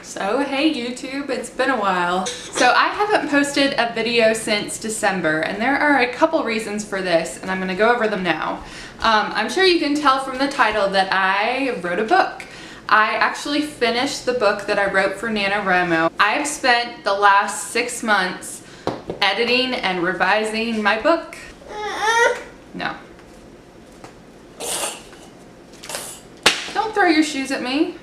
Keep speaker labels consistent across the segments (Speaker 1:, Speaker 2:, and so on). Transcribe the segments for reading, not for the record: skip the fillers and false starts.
Speaker 1: So hey YouTube, it's been a while. So I haven't posted a video since December, and there are a couple reasons for this, and I'm going to go over them now. I'm sure you can tell from the title that I wrote a book. I actually finished the book that I wrote for NaNoWriMo. I've spent the last 6 months editing and revising my book. No. Don't throw your shoes at me.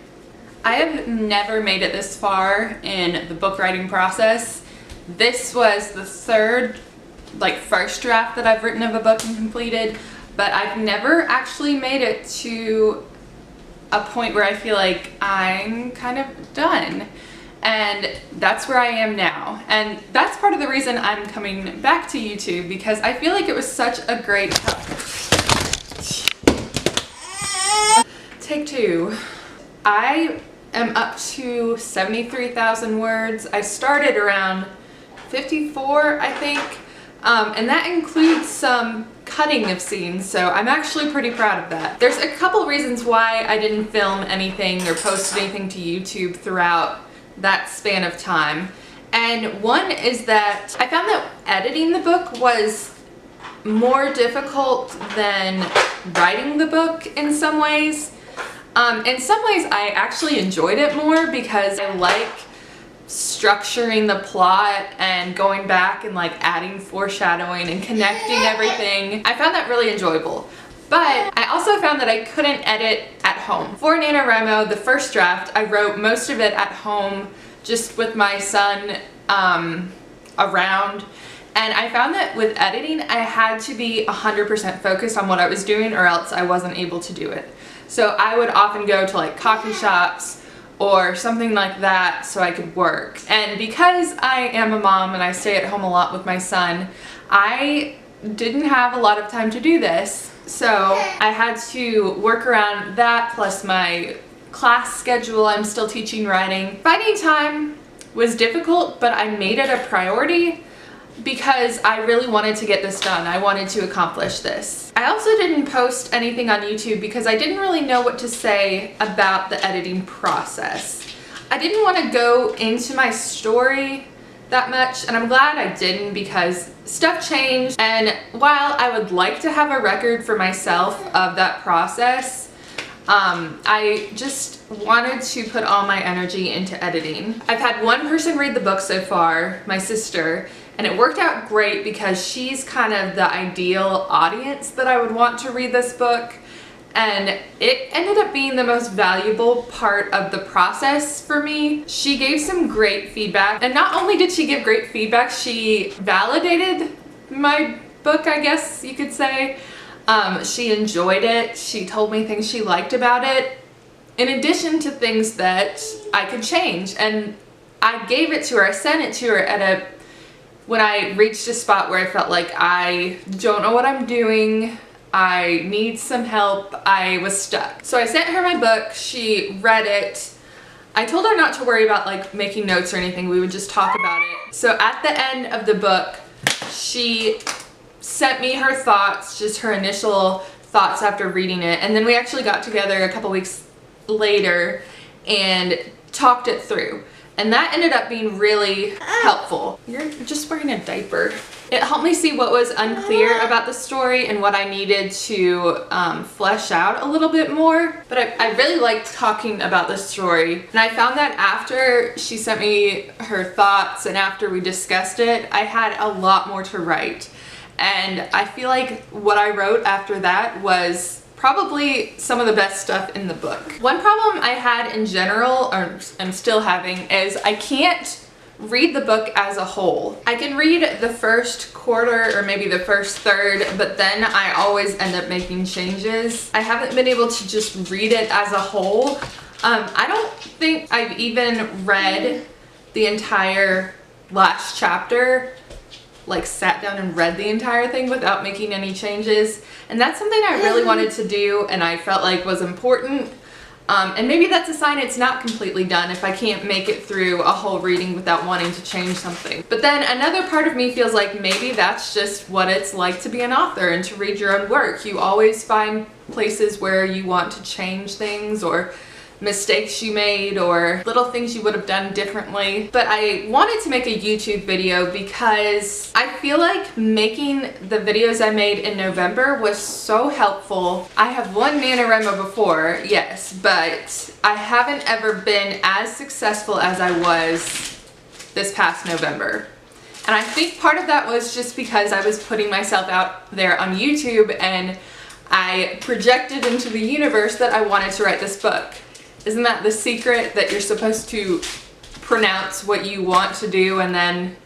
Speaker 1: I have never made it this far in the book writing process. This was the first draft that I've written of a book and completed, but I've never actually made it to a point where I feel like I'm kind of done. And that's where I am now. And that's part of the reason I'm coming back to YouTube, because I feel like it was such a great help. Take two. I am up to 73,000 words. I started around 54, I think, and that includes some cutting of scenes, so I'm actually pretty proud of that. There's a couple reasons why I didn't film anything or post anything to YouTube throughout that span of time, and one is that I found that editing the book was more difficult than writing the book in some ways. In some ways I actually enjoyed it more because I like structuring the plot and going back and adding foreshadowing and connecting everything. I found that really enjoyable. But I also found that I couldn't edit at home. For NaNoWriMo, the first draft, I wrote most of it at home just with my son around. And I found that with editing, I had to be 100% focused on what I was doing or else I wasn't able to do it. So I would often go to coffee shops or something like that so I could work. And because I am a mom and I stay at home a lot with my son, I didn't have a lot of time to do this. So I had to work around that plus my class schedule. I'm still teaching writing. Finding time was difficult, but I made it a priority because I really wanted to get this done. I wanted to accomplish this. I also didn't post anything on YouTube because I didn't really know what to say about the editing process. I didn't want to go into my story that much, and I'm glad I didn't because stuff changed, and while I would like to have a record for myself of that process, I just wanted to put all my energy into editing. I've had one person read the book so far, my sister, and it worked out great because she's kind of the ideal audience that I would want to read this book, and it ended up being the most valuable part of the process for me. She gave some great feedback, and not only did she give great feedback, she validated my book, I guess you could say. She enjoyed it. She told me things she liked about it, in addition to things that I could change. And I gave it to her, I sent it to her when I reached a spot where I felt like I don't know what I'm doing, I need some help, I was stuck. So I sent her my book, she read it. I told her not to worry about making notes or anything, we would just talk about it. So at the end of the book, she sent me her thoughts, just her initial thoughts after reading it, and then we actually got together a couple weeks later and talked it through. And that ended up being really helpful. You're just wearing a diaper. It helped me see what was unclear about the story and what I needed to flesh out a little bit more. But I really liked talking about the story. And I found that after she sent me her thoughts and after we discussed it, I had a lot more to write. And I feel like what I wrote after that was probably some of the best stuff in the book. One problem I had in general, or I'm still having, is I can't read the book as a whole. I can read the first quarter or maybe the first third, but then I always end up making changes. I haven't been able to just read it as a whole. I don't think I've even read the entire last chapter, sat down and read the entire thing without making any changes, and that's something I really wanted to do and I felt like was important, and maybe that's a sign it's not completely done if I can't make it through a whole reading without wanting to change something. But then another part of me feels like maybe that's just what it's like to be an author and to read your own work. You always find places where you want to change things or mistakes you made or little things you would have done differently. But I wanted to make a YouTube video because I feel like making the videos I made in November was so helpful. I have won NaNoWriMo before, yes, but I haven't ever been as successful as I was this past November. And I think part of that was just because I was putting myself out there on YouTube and I projected into the universe that I wanted to write this book. Isn't that the secret, that you're supposed to pronounce what you want to do and then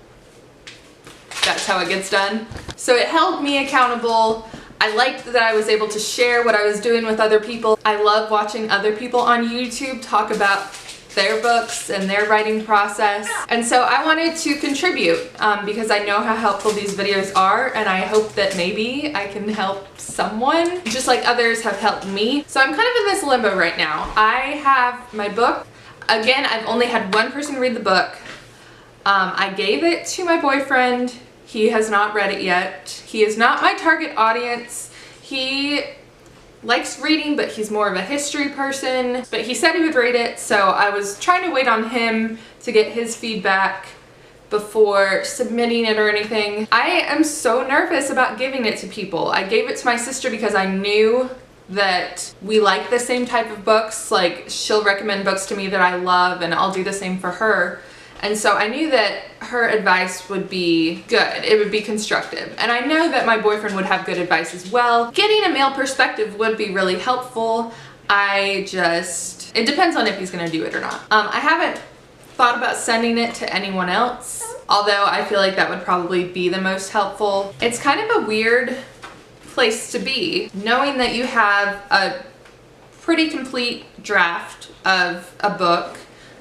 Speaker 1: that's how it gets done? So it held me accountable. I liked that I was able to share what I was doing with other people. I love watching other people on YouTube talk about their books and their writing process. And so I wanted to contribute because I know how helpful these videos are, and I hope that maybe I can help someone just like others have helped me. So I'm kind of in this limbo right now. I have my book. Again, I've only had one person read the book. I gave it to my boyfriend. He has not read it yet. He is not my target audience. He likes reading, but he's more of a history person. But he said he would read it, so I was trying to wait on him to get his feedback before submitting it or anything. I am so nervous about giving it to people. I gave it to my sister because I knew that we like the same type of books. Like, she'll recommend books to me that I love and I'll do the same for her. And so I knew that her advice would be good. It would be constructive. And I know that my boyfriend would have good advice as well. Getting a male perspective would be really helpful. It depends on if he's gonna do it or not. I haven't thought about sending it to anyone else, although I feel like that would probably be the most helpful. It's kind of a weird place to be, knowing that you have a pretty complete draft of a book,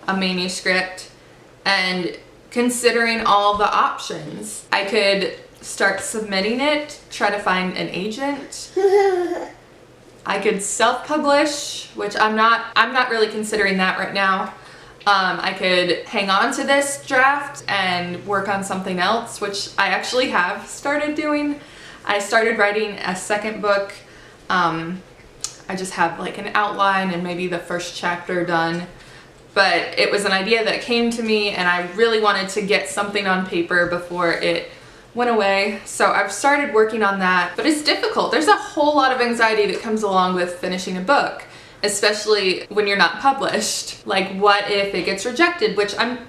Speaker 1: a manuscript, and considering all the options. I could start submitting it, try to find an agent. I could self-publish, which I'm not really considering that right now. I could hang on to this draft and work on something else, which I actually have started doing. I started writing a second book. I just have like an outline and maybe the first chapter done. But it was an idea that came to me and I really wanted to get something on paper before it went away. So I've started working on that, but it's difficult. There's a whole lot of anxiety that comes along with finishing a book, especially when you're not published. Like, what if it gets rejected, which I'm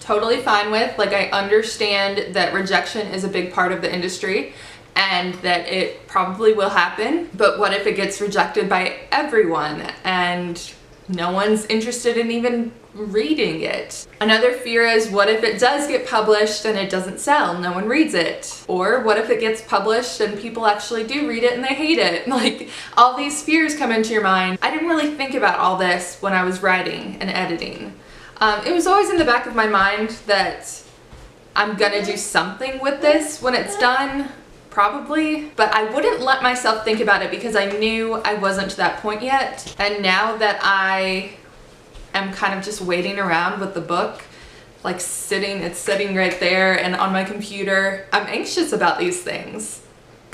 Speaker 1: totally fine with. Like, I understand that rejection is a big part of the industry and that it probably will happen, but what if it gets rejected by everyone and no one's interested in even reading it? Another fear is, what if it does get published and it doesn't sell? No one reads it. Or what if it gets published and people actually do read it and they hate it? Like, all these fears come into your mind. I didn't really think about all this when I was writing and editing. It was always in the back of my mind that I'm gonna do something with this when it's done. Probably, but I wouldn't let myself think about it because I knew I wasn't to that point yet. And now that I am kind of just waiting around with the book, like it's sitting right there and on my computer, I'm anxious about these things.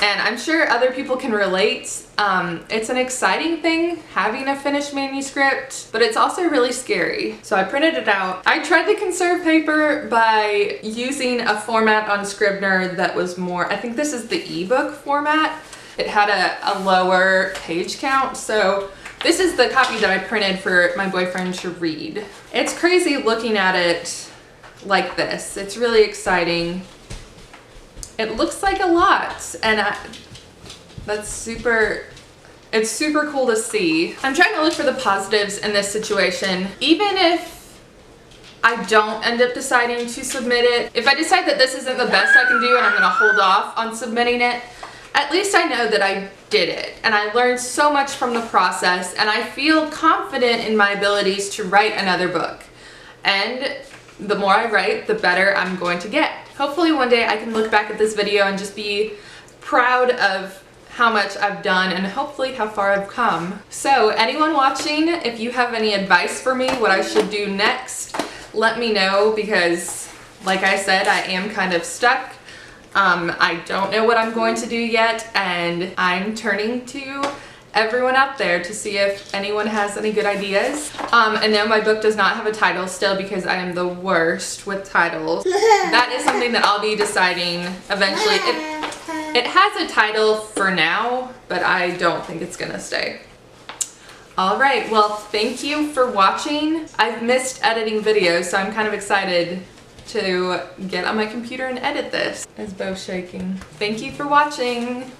Speaker 1: And I'm sure other people can relate. It's an exciting thing having a finished manuscript, but it's also really scary. So I printed it out. I tried to conserve paper by using a format on Scrivener that was more, I think this is the ebook format. It had a lower page count, so this is the copy that I printed for my boyfriend to read. It's crazy looking at it like this. It's really exciting. It looks like a lot, and it's super cool to see. I'm trying to look for the positives in this situation. Even if I don't end up deciding to submit it, if I decide that this isn't the best I can do and I'm gonna hold off on submitting it, at least I know that I did it, and I learned so much from the process, and I feel confident in my abilities to write another book. And the more I write, the better I'm going to get. Hopefully one day I can look back at this video and just be proud of how much I've done and hopefully how far I've come. So anyone watching, if you have any advice for me, what I should do next, let me know, because like I said, I am kind of stuck. I don't know what I'm going to do yet, and I'm turning to everyone out there to see if anyone has any good ideas. And no, my book does not have a title still because I am the worst with titles. That is something that I'll be deciding eventually. It has a title for now, but I don't think it's gonna stay. Alright, well, thank you for watching. I've missed editing videos, so I'm kind of excited to get on my computer and edit this. Is Bo shaking? Thank you for watching.